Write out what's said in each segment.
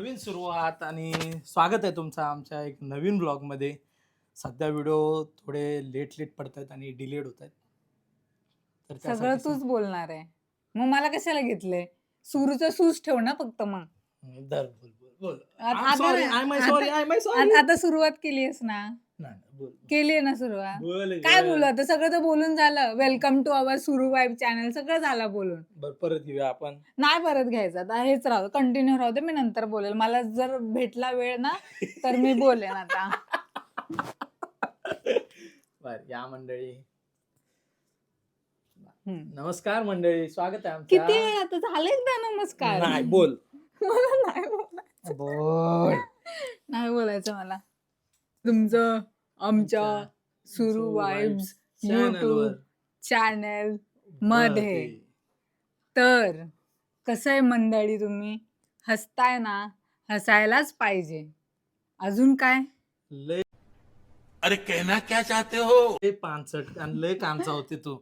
नवीन सुरुवात आणि स्वागत आहे तुमचं आमच्या एक नवीन ब्लॉगमध्ये. सध्या व्हिडिओ थोडे लेट पडत आहेत आणि डिलेड होत आहेत. तर सगळं त्यासाठी तूच बोलणार आहे. मग मला कशाला घेतलंय? सुरूचं सूच ठेव ना फक्त मग. दर बोल बोल बोल. आता sorry, I my sorry, I my sorry. आता सुरुवात केलीयस ना? नाही बोल केली आहे ना सुरुवात? बोल काय बोलू आता? सगळं तर बोलून झालं. वेलकम टू अवर सुरू वाईब चॅनल सगळं झालं बोलून. बर परत घेऊया आपण. नाही परत घ्यायचं आता हेच राहू कंटिन्यू राहू दे. मी नंतर बोलेल. मला जर भेटला वेळ ना तर मी बोलेन आता. बर या मंडळी. हम्म. नमस्कार मंडळी, स्वागत आहे किती आमच्या. वेळ आता झालं एकदा नमस्कार? नाही बोल मला नाही बोलायचं. बोल. नाही बोलायचं मला. तुमचं आमच्या सुरू वाईब्स YouTube चॅनल मध्ये. तर कसं आहे मंडळी, तुम्ही हसताय ना? हसायलाच पाहिजे. अजून काय? लय अरे कहना क्या चाहते हो? लय पानसट आणि लय कामचा होते तू.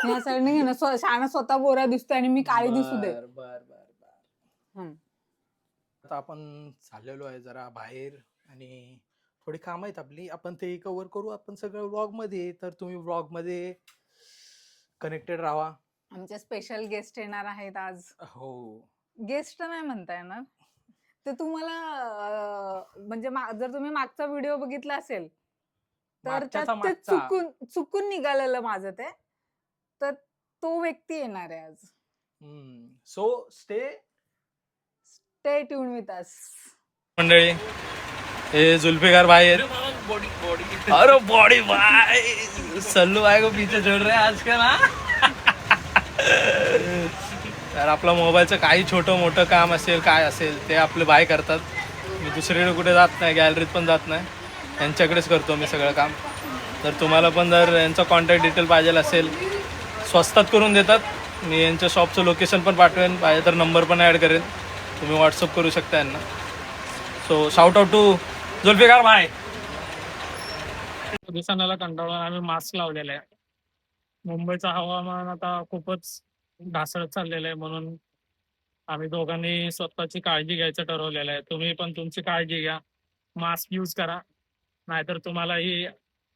या साईडने घे ना. शाळा स्वतः गोरा दिसतोय आणि मी काळी दिसू दे. बर बर बर बर. हम्म. आता आपण चाललेलो आहे जरा बाहेर आणि थोडी काम आहेत आपली. आपण ते कव्हर करू आपण सगळं व्लॉग मध्ये. तर तुम्ही व्लॉग मध्ये कनेक्टेड राहा. आमचे स्पेशल गेस्ट येणार आहेत आज. हो गेस्ट नाही म्हणता येणार ते तुम्हाला. म्हणजे जर तुम्ही मागचा व्हिडिओ बघितला असेल तर मागच्याचा त्यात ते मागचा. चुकून निघालेलं माझं ते. तर तो व्यक्ती येणार आहे आज. So stay tune with us. मंडळी. हे जुल्फिकार भाई है. अरे बॉडी भाई सल्लू भाई को पीछे छोड़ रहे हैं आज का ना. तर आपलं मोबाईलचं काही छोटं मोठं काम असेल काय असेल ते आपले भाई करतात. मी दुसरीकडे कुठे जात नाही, गॅलरीत पण जात नाही, यांच्याकडेच करतो मी सगळं काम. तर तुम्हाला पण जर यांचा कॉन्टॅक्ट डिटेल पाहिजे असेल स्वस्तात करून देतात. मी यांच्या शॉपचं लोकेशन पण पाठवेन, पाहिजे तर नंबर पण ॲड करेन, तुम्ही व्हॉट्सअप करू शकता यांना. So shout out to Zulfikar भाई. दिवसांना कंटाळून आम्ही मास्क लावलेला आहे. मुंबईचं हवामान आता खूपच ढासळत चाललेलं आहे, म्हणून आम्ही दोघांनी स्वतःची काळजी घ्यायचं ठरवलेलं आहे. तुम्ही पण तुमची काळजी घ्या, मास्क यूज करा, नाहीतर तुम्हालाही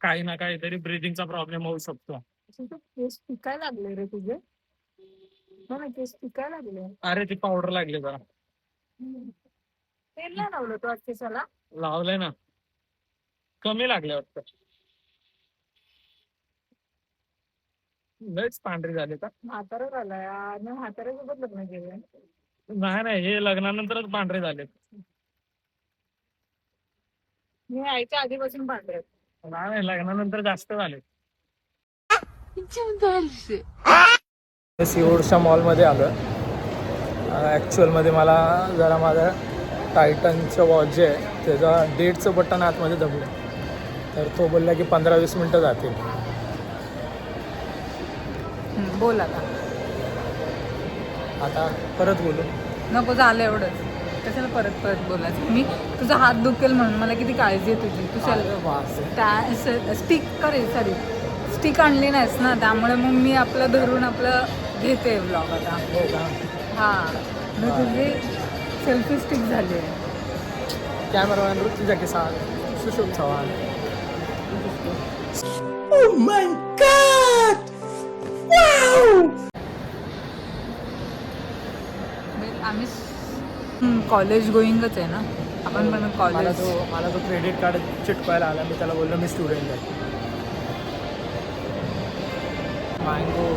काही ना काहीतरी ब्रिदिंगचा प्रॉब्लेम होऊ शकतो. केस पिकायला लागले रे तुझे. केस पिकायला लागले. अरे ती पावडर लागली जरा. तेल नाही लावलं तू आज केसाला? लावलंय ना, कमी लागले वाटतं. लयच पांढरी झाली का? म्हातारा झालाय. म्हाताऱ्यासोबत लग्न केलं? नाही हे लग्नानंतरच पांढरे झाले. मी आईच्या आधीपासून पांढरे. नाही लग्नानंतर जास्त झाले. सिओडच्या मॉलमध्ये आलो. ॲक्च्युअलमध्ये मला जरा माझ्या टायटनचं वॉच जे आहे त्याचा डेटचं बटन आतमध्ये दबलं. तर तो बोलला की 15-20 मिनटं जातील. बोल आता. आता परत बोलू. नको झालं एवढंच. कशाला परत परत बोलायचं? मी तुझा हात दुखेल म्हणून मला किती काळजी आहे तुझी. तू स्टिक आणली नाहीस ना, त्यामुळे मग मी आपलं धरून आपलं घेते व्लॉग आता. हो का? हां मी तुझी सेल्फी स्टिक झाली आहे. कॅमेरामॅन ऋतुजा के साथ सुशोभ चव्हाण. आम्ही कॉलेज गोईंगच आहे ना आपण पण. मला कॉलेज तो क्रेडिट कार्ड चिटकवायला आला. मी त्याला बोललो मी स्टुडंट आहे. मँगो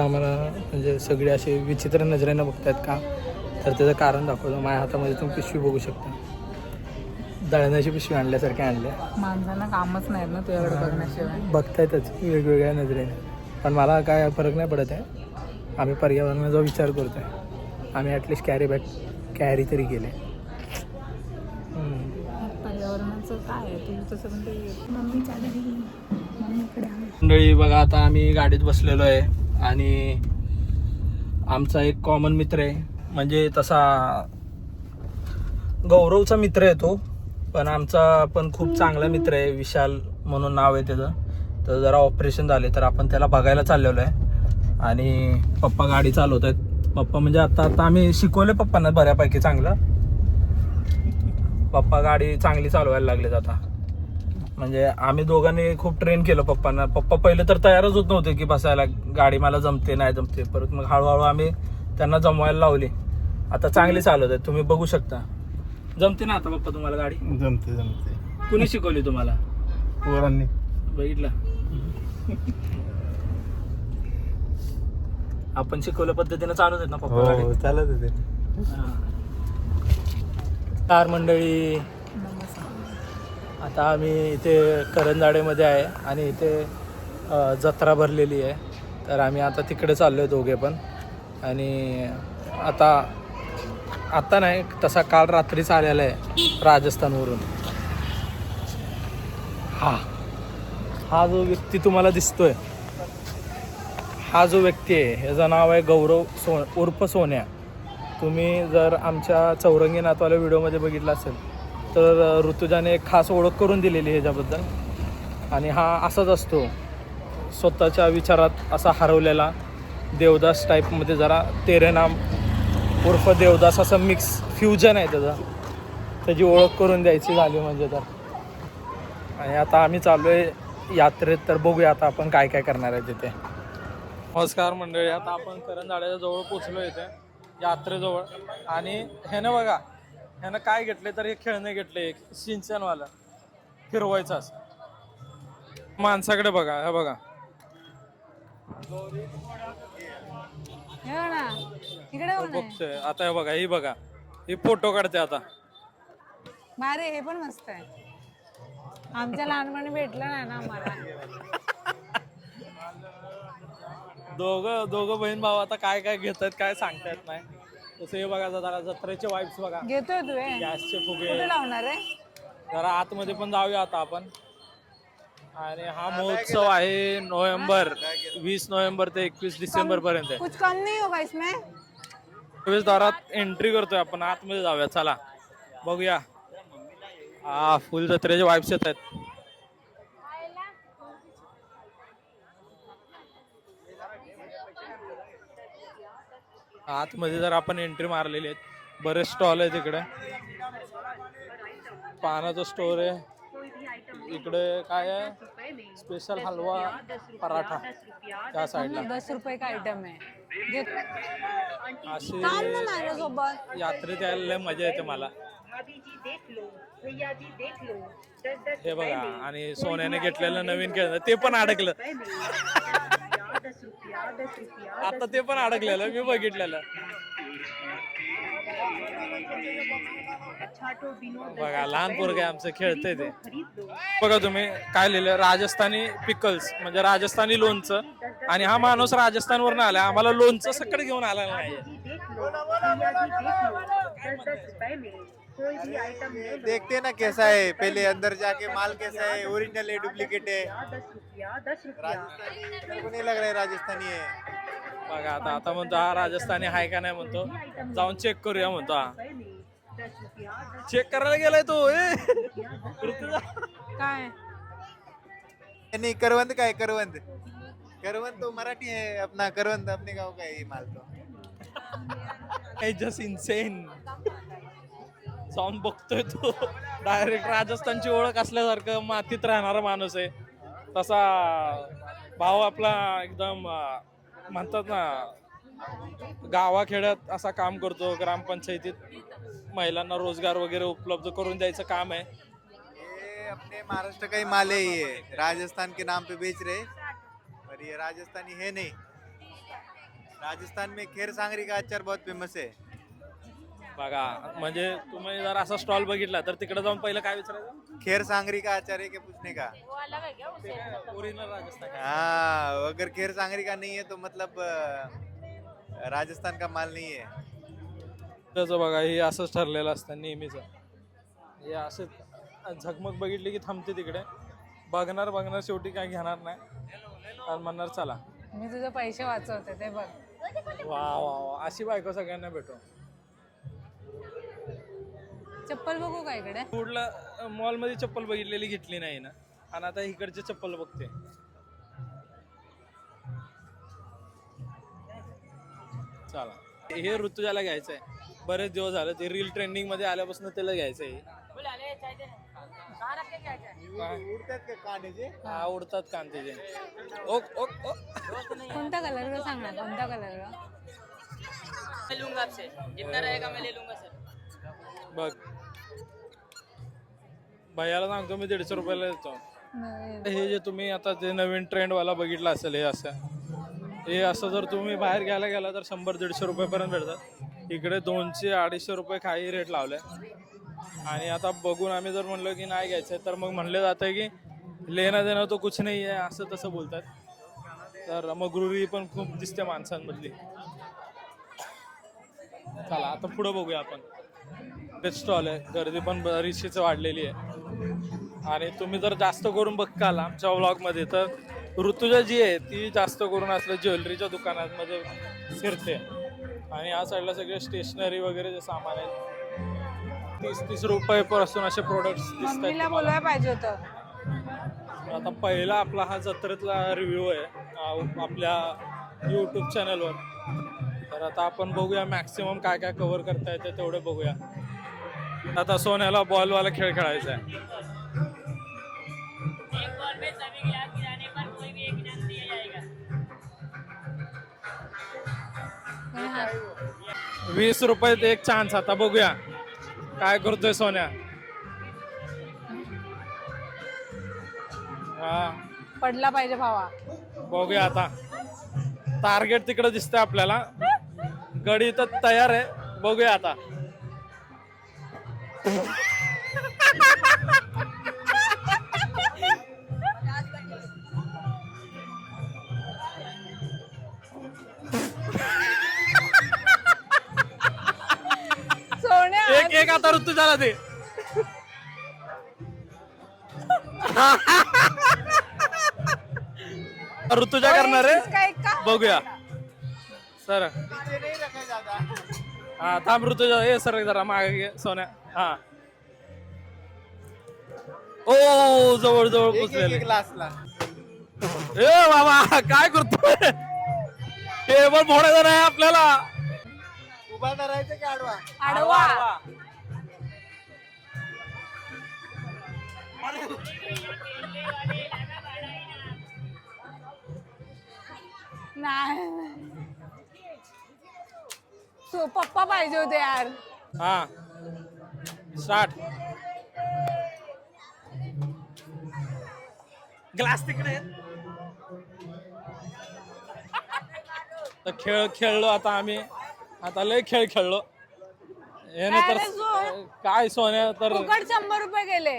आम्हाला म्हणजे सगळे असे विचित्र नजरेनं बघतायत का, तर त्याचं कारण दाखवतो. माझ्या हातामध्ये तुम्ही पिशवी बघू शकता. दळण्याची पिशवी आणल्यासारखे आणले. माणसांना कामच नाही ना तुझ्याकडे बघण्याशिवाय. बघतायतच वेगवेगळ्या नजरेने. पण मला काय फरक नाही पडत आहे. आम्ही पर्यावरणाचा विचार करतो आहे. आम्ही ॲटलिस्ट कॅरी बॅग कॅरी तरी केले. पर्यावरणाचं काय आहे तू तसं म्हणते. मंडळी बघा, आता आम्ही गाडीत बसलेलो आहे आणि आमचा एक कॉमन मित्र आहे. म्हणजे तसा गौरवचा मित्र आहे तो, पण आमचा पण खूप चांगला मित्र आहे. विशाल म्हणून नाव आहे त्याचं. तर जरा ऑपरेशन झाले तर आपण त्याला बघायला चाललेलो आहे आणि पप्पा गाडी चालवत आहेत. पप्पा म्हणजे आता आम्ही शिकवले पप्पांना बऱ्यापैकी चांगलं. पप्पा गाडी चांगली चालवायला लागलेत आता. म्हणजे आम्ही दोघांनी खूप ट्रेन केलं पप्पांना. पप्पा पहिले तर तयारच होत नव्हते की बसायला, गाडी मला जमते नाही जमते. परत मग हळूहळू आम्ही त्यांना जमवायला लावली. आता चांगली चालवत आहे, तुम्ही बघू शकता. जमते ना आता पप्पा तुम्हाला गाडी? जमते जमते. कुणी शिकवली तुम्हाला? पोरांनी. बघितलं, आपण शिकवल्या पद्धतीने चालवत आहेत ना पप्पा गाडी? हो चालत होते. कार मंडळी, आता आम्ही इथे करंजाडेमध्ये आहे आणि इथे जत्रा भरलेली आहे. तर आम्ही आता तिकडे चाललो आहे दोघे पण. आणि आता नाही, तसा काल रात्रीच आलेला आहे राजस्थानवरून. हा जो व्यक्ती तुम्हाला दिसतोय, हा जो व्यक्ती आहे ह्याचं नाव आहे गौरव उर्फ सोन्या. तुम्ही जर आमच्या चौरंगी नातवाल्या व्हिडिओमध्ये बघितलं असेल तर ऋतुजाने एक खास ओळख करून दिलेली ह्याच्याबद्दल. आणि हा असाच असतो, स्वतःच्या विचारात असा हरवलेला, देवदास टाईपमध्ये, जरा तेरे नाम उर्फ देवदास असं मिक्स फ्युजन आहे त्याचं. त्याची ओळख करून द्यायची झाली म्हणजे तर. आणि आता आम्ही चाललो आहे यात्रेत, तर बघूया आता आपण काय काय करणार आहे तिथे. नमस्कार मंडळी, आता आपण करंजाड्याच्या जवळ पोचलो इथे यात्रेजवळ. आणि ह्यानं बघा, ह्यानं काय घेतले तर हे खेळणे घेतले, एक सिंचनवाला फिरवायचं असं. माणसाकडे बघा, हे बघा, बघतोय आता. हे बघा, ही बघा, ही फोटो काढते आता. भारी, हे पण मस्त आहे. आमच्या लहानपणी भेटलं नाही ना आम्हाला. दोघं बहीण भाऊ आता काय काय घेतात काय सांगता येत नाही. तसं हे बघा, जरा जत्रेचे वाईब्स बघा, घेतोय तू हे? गॅसचे फुगे. कुठे लावणार आहे? जरा आतमध्ये पण जाऊया आता आपण. आणि हा महोत्सव आहे 20 नोव्हेंबर ते 21 डिसेंबर पर्यंत आहे. कुछ कम नहीं होगा इसमें? प्रवेशद्वारात एंट्री करतोय आपण, आतमध्ये जाऊया, चला बघूया. फुल जत्रेचे वाईब्स येत आहेत. आतमध्ये जर आपण एंट्री मारलेली आहेत, बरेच स्टॉल आहे तिकडे. पानाचा स्टोर आहे इकडे. काय आहे, स्पेशल हलवा पराठा त्या साईडला. 10 रुपये का आयटम आहे. अशी थांब ना माझ्यासोबत. यात्रेत यायला लय मजा येते मला. हे बघा, आणि सोन्याने घेतलेलं नवीन खेळ ते पण अडकलं. आता ते पण अडकलेलं मी बघितलेलं. बघा, लहान पोरगे आमचं खेळतंय ते. बघा तुम्ही काय लिहिलं, राजस्थानी पिकल्स म्हणजे राजस्थानी लोणचं. आणि हा माणूस राजस्थानवरून आला, आम्हाला लोणचं सकट घेऊन आला नाही. देखते ना कैसा है, पहले अंदर जाके माल कैसा है, ओरिजिनल है डुप्लीकेट है. राजस्थानी मेरे को नहीं लग रहा है राजस्थानी है. बघा आता म्हणतो हा राजस्थानी आहे का नाही म्हणतो. जाऊन चेक करूया म्हणतो. हा चेक करायला गेलाय तो. काय नहीं, करवंद का है, करवंद. करवंद तो मराठी है अपना, करवंद अपने गाँव का है ये माल तो. Just insane. जाऊन बघतोय तो, डायरेक्ट राजस्थानची ओळख असल्यासारखं मातीत राहणारा माणूस आहे तसा. भाऊ आपला एकदम म्हणतात ना, गावाखेड्यात असा काम करतो. ग्रामपंचायतीत महिलांना रोजगार वगैरे उपलब्ध करून द्यायचं काम आहे. ये अपने महाराष्ट्र का ही माल है, ये राजस्थान के नाम पे बेच रहे, और ये राजस्थानी है नहीं. राजस्थान में खेर सांगरी का अचार बहुत फेमस है. बघा, म्हणजे तुम्ही जर असा स्टॉल बघितला तर तिकडे जाऊन पहिलं काय विचारायचं, खेर सांगरी का अचार है क्या पूछने का. ओरिजिनल राजस्थान. हाँ, अगर खेर सांगरी का नहीं है तो मतलब राजस्थान का माल नहीं है. त्याचं बघा, हे असंच ठरलेलं असतं नेहमीच. हे असं झगमग बघितली की थांबते तिकडे, बघणार शेवटी काय घेणार नाही आणि म्हणणार चला. मी तुझे पैसे वाचवते ते बघ. वा वा वा, अशी बायको सगळ्यांना भेटो. चप्पल बघू का इकडे? फूडला मॉलमध्ये चप्पल बघितलेली घेतली नाही ना, आणि आता इकडचे चप्पल बघते. चला, हे ऋतुजाला घ्यायचं आहे. बरेच दिवस झाले ते रील ट्रेंडिंग मध्ये आल्यापासून त्याला घ्यायचं आहे. उडतात का कांद्याचे? हा उडतात कांद्याचे. ओक ओक ओक. कोणता कलर का सांग ना, कोणता कलर का? मैं लूंगा आपसे जितना रहेगा मैं ले लूंगा सर. बघ भैयाला सांगतो मी 150 रुपयाला देतो. हे जे तुम्ही आता जे नवीन ट्रेंड वाला बघितला असेल हे असं जर तुम्ही बाहेर घ्यायला गेला तर 100-150 रुपयापर्यंत भेटतात. इकडे 200-250 रुपये काही रेट लावले. आणि आता बघून आम्ही जर म्हणलो की नाही घ्यायचं तर मग म्हणले जातं की लेणं देणं तो कुछ नाही आहे असं तसं बोलतात. तर मगरुरी पण खूप दिसते माणसांमधली. चला आता पुढे बघूया आपण. स्टॉल आहे, गर्दी पण बरीचशीच वाढलेली आहे. आणि तुम्ही जर जास्त करून बघाल आमच्या व्लॉगमध्ये तर ऋतुजा जी आहे ती जास्त करून असल्या ज्वेलरीच्या दुकानांमध्ये फिरते. आणि या साईडला सगळे स्टेशनरी वगैरे जे सामान आहेत 30-30 रुपयापासून असे प्रोडक्ट्स दिसतात. मम्मीला बोलवायला पाहिजे होतं. आता पहिला आपला हा जत्रेतला रिव्ह्यू आहे आपल्या यूट्यूब चॅनलवर. तर आता आपण बघूया मॅक्सिमम काय काय कव्हर करता येते तेवढे बघूया. आता सोन्याला बॉलवाला खेळ खेळायचा आहे. एक बॉल में सभी गिलास गिराने पर कोई भी एक इनाम दिया जाएगा. 20 रुपयात एक चान्स. आता बघूया काय करतोय सोन्या. हा पडला पाहिजे भावा. बघूया आता. टार्गेट तिकडे दिसतंय आपल्याला. गडी तर तयार आहे. बघूया आता. सोन्या एक आता ऋतुजाला दे. ऋतुजा करणार आहे. काय का? बघूया सर. पीछे नहीं रखा जाता. हा थांब ऋतुजा. हे सर जरा मागे घे सोन्या. हा ओ जवळ जवळ एक पोचलेले. ग्लासला. ए बाबा काय करतोय. टेबल फोडायचं नाही आपल्याला. उभा धरायचं की आडवा? आडवा. नाही सो पप्पा पाहिजे होते यार. हा स्टार्ट. ग्लास तिकडे. तर खेळ खेळलो आता आम्ही. आता लय खेळ खेळलो. याने तर अरे काय सोन्या तर फुकट 100 रुपये गेले.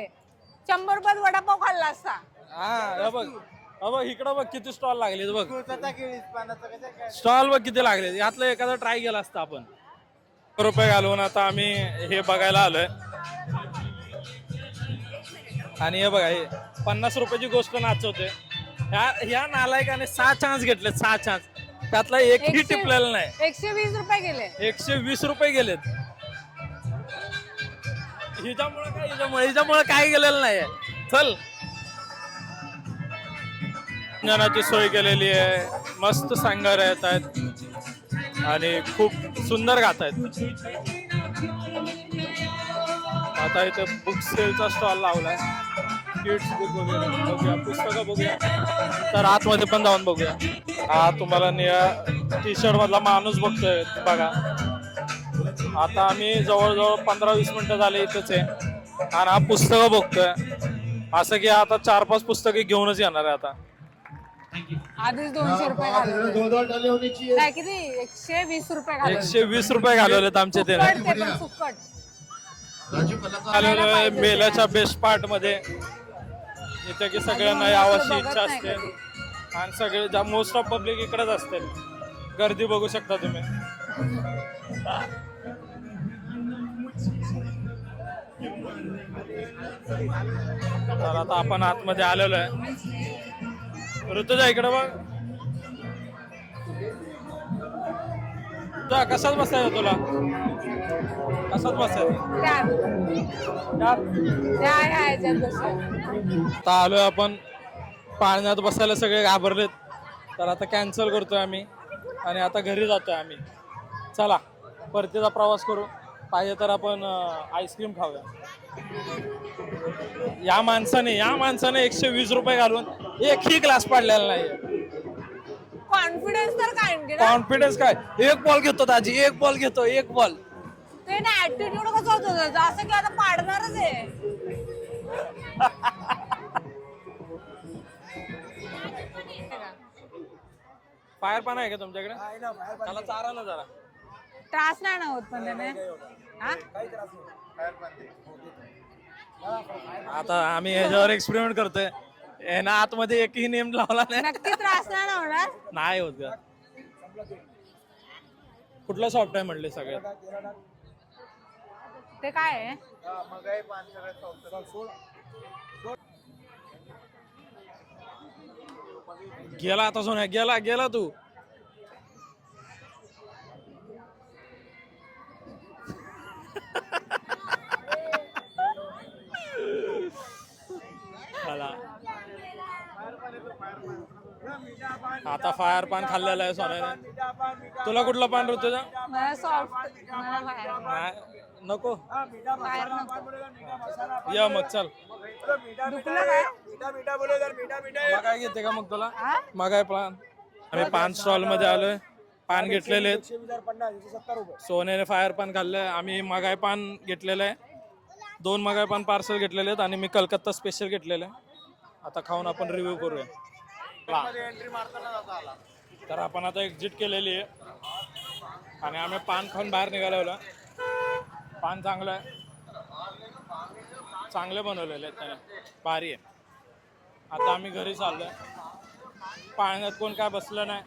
100 रुपयात वडापाव खाल्ला असता. हा हे बघ इकडं बघ किती स्टॉल लागले बघ. कुळचाचा केळीस पानाचा कसं काय? स्टॉल बघ किती लागले. यातलं एखादा ट्राय केला असता आपण. रुपये घालून आता आम्ही हे बघायला आलोय. आणि हे बघा हे 50 रुपयाची गोष्ट नाचवते. ह्या नालायकाने 6 चान्स घेतले. 6 चान्स. त्यातला एकही टिपलेला नाही. 120 रुपये गेले. 120 रुपये गेलेत. हिच्यामुळे काय गेलेलं नाही. चल जनाची सोय केलेली आहे. मस्त सांगार येत आहेत आणि खूप सुंदर गात आहेत. आता इथे बुक सेलचा स्टॉल लावलाय. किड्स बुक वगैरे बघूया. पुस्तकं बघूया. तर आतमध्ये पण जाऊन बघूया. हा तुम्हाला निळ्या टी शर्ट मधला माणूस बघतोय बघा. आता आम्ही जवळजवळ 15-20 मिनिटं झाले इथेच आहे. आणि हा पुस्तकं बघतोय. असं की आता 4-5 पुस्तके घेऊनच येणार आहे आता. आधीच 200 रुपये घालवले. नाही किती 120 रुपये घालवले. 120 रुपये घालवलेत आमचे ते. फुकट ते पण फुकट. आलेलोय मेल्याच्या बेस्ट पार्ट मध्ये. इथे की सगळ्यांना यावाची इच्छा असते. आणि सगळे मोस्ट ऑफ पब्लिक इकडेच असते. गर्दी बघू शकता तुम्ही. तर आता आपण आतमध्ये आलेलो आहे. ऋतुजा इकडे बघ. कसाच बसायचं तुला. कसाच बसायचं. आता आलोय आपण. पाण्यात बसायला सगळे घाबरलेत. तर आता कॅन्सल करतोय आम्ही आणि आता घरी जातोय आम्ही. चला परतीचा प्रवास करू. पाहिजे तर आपण आईस्क्रीम खाऊया. या माणसाने 120 रुपये घालून एकही ग्लास पाडलेला नाही. कॉन्फिडन्स तर काय कॉन्फिडन्स काय, एक बॉल घेतो दाजी, एक बॉल घेतो, एक बॉल. ते ना ऍटिट्यूड कसं होतं त्याचं, असं की आता पाडणारच आहे. फायर पान आहे का तुमच्याकडे? त्याला चारा ना जरा. त्रास नाही ना होत पण त्याने हा? आता आम्ही ह्याच्यावर एक्सपेरिमेंट करतोय. ना आतमध्ये एकही नेम लावला नाही. नक्की त्रास नाही ना होणार. नाही होत का? कुठला सॉफ्ट आहे म्हणले सगळ्यात? ते काय आहे? गेला आता सोन्या, गेला तू. चला. आता फायर पान खाल्लेलं आहे सोन्याने. तुला कुठलं पान ऋतुजा? मला सॉफ्ट, मला बाहेर नको बाहेर नको. या मग चल. दुखलं काय? मग काय घेते का मग तुला? मग काय प्लान? आम्ही पान स्टॉल मध्ये आलोय. पान घेतलेले आहेत. सोन्याने फायर पान खाल्लंय. आम्ही मगाय पान घेतलेलं आहे. 2 मगाय पान पार्सल घेतलेले आहेत आणि मी कलकत्ता स्पेशल घेतलेलं आहे. आता खाऊन आपण रिव्ह्यू करूया. तर आपण आता एक्झिट केलेली आहे आणि आम्ही पान खाऊन बाहेर निघालो. पान चांगलं आहे, चांगले बनवलेले आहेत त्याने, भारी आहे. आता आम्ही घरी चाललोय. पाण्यात कोण काय बसलं नाही.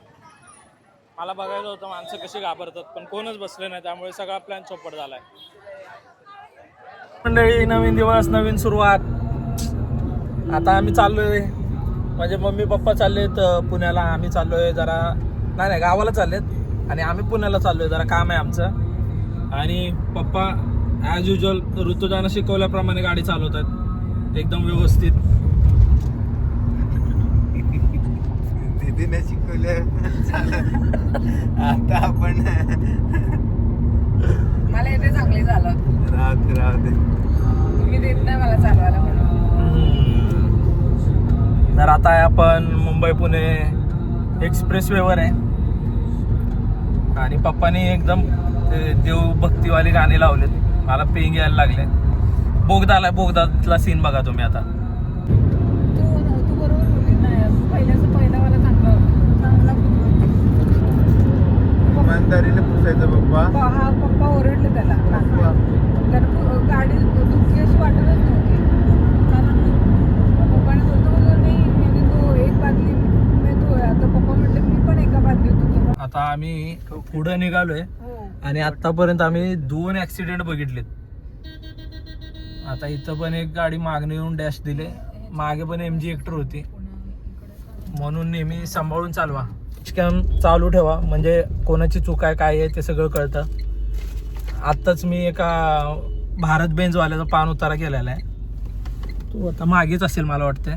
मला बघायचं होतं माणसं कशी घाबरतात, पण कोणच बसले नाही. त्यामुळे सगळा प्लॅन चौपट झालाय. मंडळी, नवीन दिवस, नवीन सुरुवात. आता आम्ही चाललोय, माझे मम्मी पप्पा चाललेत पुण्याला. आम्ही चाललोय जरा नाही गावाला चाललेत आणि आम्ही पुण्याला चाललोय. जरा काम आहे आमचं. आणि पप्पा ॲज युजल ऋतुजानं शिकवल्याप्रमाणे गाडी चालवतात एकदम व्यवस्थित. दीदीने शिकवलं. आता आपण मला येते चांगली झालं. राहू दे. तुम्ही देत नाही मला चालवायला म्हणून. तर आता आपण मुंबई पुणे एक्सप्रेस वेवर आहे आणि पप्पानी एकदम देवभक्तीवाली गाणी लावलेत. मला पेंग यायला लागले. बोगदा आलाय, बोगदातला सीन बघा तुम्ही आता. तू बरोबर बोलली नाही. पहिला मला चांगला इमानदारीने पुसायचं पप्पा. हा पप्पा ओरडले त्याला. तर गाडी दुखी अशी वाटतच नव्हती. कारण पप्पाने बोलतो नाही मी तो एक बादली मी तो आता पप्पा म्हटले मी पण एका बादली होतो. आता आम्ही पुढे निघालोय आणि आतापर्यंत आम्ही 2 ऍक्सिडेंट बघितलेत. आता इथं पण एक गाडी मागणी येऊन डॅश दिले. मागे पण MG हेक्टर होती. म्हणून नेहमी सांभाळून चालवा. कॅम चालू ठेवा, म्हणजे कोणाची चूक आहे काय आहे ते सगळं कळतं. आत्ताच मी एका भारत बेंजवाल्याचा पान उतारा केलेला आहे. तो आता मागेच असेल मला वाटतं.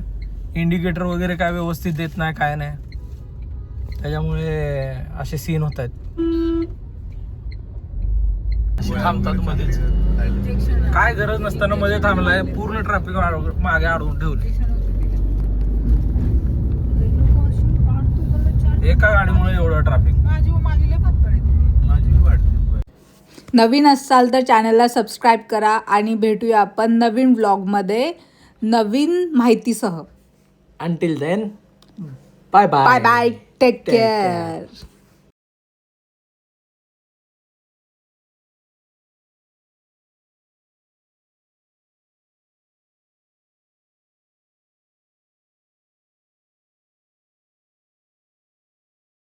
इंडिकेटर वगैरे काय व्यवस्थित देत नाही, काय नाही. त्याच्यामुळे असे सीन होत आहेत. थांबतात मध्येच. काय गरज नसताना मध्ये थांबलाय. पूर्ण ट्रॅफिक मागे अडवून ठेवली. एका गाडीमुळे एवढं ट्रॅफिक. नवीन असाल तर चॅनलला सबस्क्राईब करा आणि भेटूया आपण नवीन व्लॉगमध्ये नवीन माहितीसह. Until then, bye bye. Bye bye. Take care.